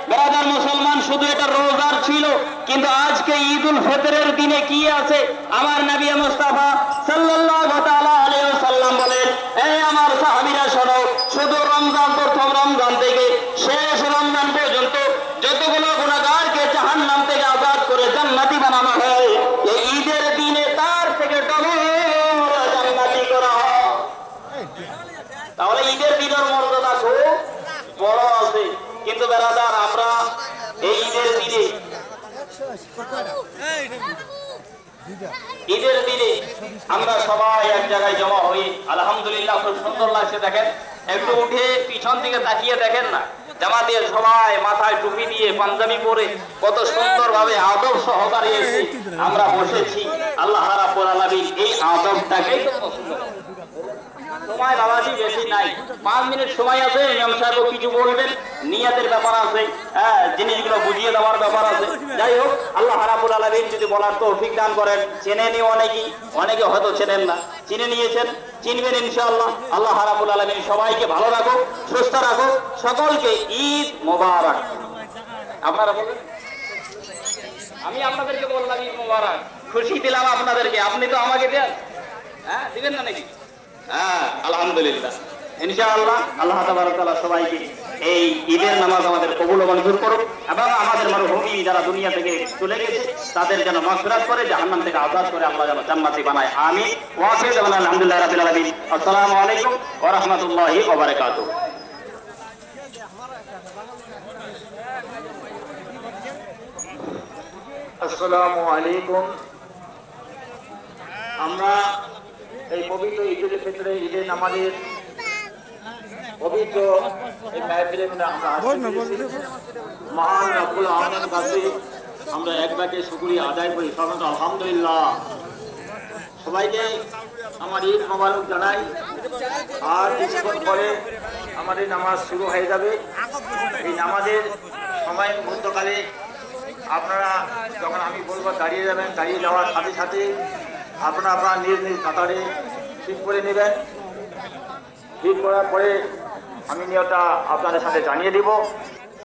বেরাদার মুসলমান, শুধু এটা রোজার ছিল, কিন্তু আজকে ঈদুল ফিতরের দিনে কি আছে? আমার নবী মুস্তাফা সাল্লাল্লাহু তাআলা আলাইহি ওয়াসাল্লাম বলেন, এই আমার সাহাবীরা শোনো, শুধু রমজান, প্রথম রমজান থেকে শেষ রমজান পর্যন্ত যতগুলো গুনাহগারকে জাহান্নাম থেকে আজাদ করে জান্নাতি বানানো হয়, এই ঈদের দিনে তার থেকে ডবল জান্নাতি করা হয়। তাহলে ঈদের দিনের মর্যাদা খুব বড় আছে। কিন্তু বেরাদার, আমরা এই ঈদের দিনে আমরা সবাই এক জায়গায় জমা হই, আলহামদুলিল্লাহ খুব সুন্দর লাগছে। দেখেন, একটু উঠে পিছন দিকে তাকিয়ে দেখেন না, জামাতে সবাই মাথায় টুপি দিয়ে পাঞ্জাবি পরে কত সুন্দর ভাবে আদব সহকারে এসে আমরা বসেছি। আল্লাহ রাব্বুল আলামিন এই আদবটাকেই তো পছন্দ করেন। সময় বাবাজি বেশি নাই, 5 মিনিট সময় আছে। ইমাম সাহেব কিছু বলবেন, নিয়াতের ব্যাপার আছে, জিনিসগুলো বুঝিয়ে দেওয়ার ব্যাপার আছে। যাই হোক, আল্লাহ রাব্বুল আলামিন যদি বলার তৌফিক দান করেন, চেনেনি অনেকে হয়তো চেনেন না, চিনে নিয়েছেন, চিনবেন ইনশাআল্লাহ। আল্লাহ রাব্বুল আলামিন সবাইকে ভালো রাখো, সুস্থ রাখো, সকলকে ঈদ মোবারক। আপনারা বলেন, আমি আপনাদেরকে বললাম ঈদ মোবারক, খুশি দিলাম আপনাদেরকে, আপনি তো আমাকে দেন, হ্যাঁ দিবেন না নাকি? হ্যাঁ, আলহামদুলিল্লাহ, ইনশাআল্লাহ। আল্লাহ তাবারক ওয়া তাআলা সবাইকে এই ঈদের নামাজ আমাদের কবুল ও মঞ্জুর করুক, এবং আমাদের মরহুমি যারা দুনিয়া থেকে চলে গেছে তাদের যেন মাগফিরাত করে, জাহান্নাম থেকে আযাদ করে আল্লাহ যেন জান্নাতি বানায়। আমিন। ওয়া আখিরু দাওয়ানা আলহামদুলিল্লাহি রাব্বিল আলামিন। আসসালামু আলাইকুম ওয়া রাহমাতুল্লাহি ওয়া বারাকাতুহু। আসসালামু আলাইকুম। আমরা এই পবিত্র ঈদুল ফিতরে, ঈদের নামাজের পবিত্র এই মাহফিলে মহান রব্বুল আলামিনের কাছে আমরা একবারে শুকরিয়া আদায় করি। সর্বত আলহামদুলিল্লাহ। সবাইকে আমার ঈদ মোবারক জানাই। আর কিছুক্ষণ পরে আমাদের নামাজ শুরু হয়ে যাবে। এই নামাজের সময় মুহূর্তকালে আপনারা যখন আমি বলবো দাঁড়িয়ে যাবেন, দাঁড়িয়ে যাওয়ার সাথে সাথে আপনারা নিজ নিজ কাতারে ঠিক করে নেবেন। ঠিক করার পরে আমি নিয়তটা আপনাদের সাথে জানিয়ে দিব।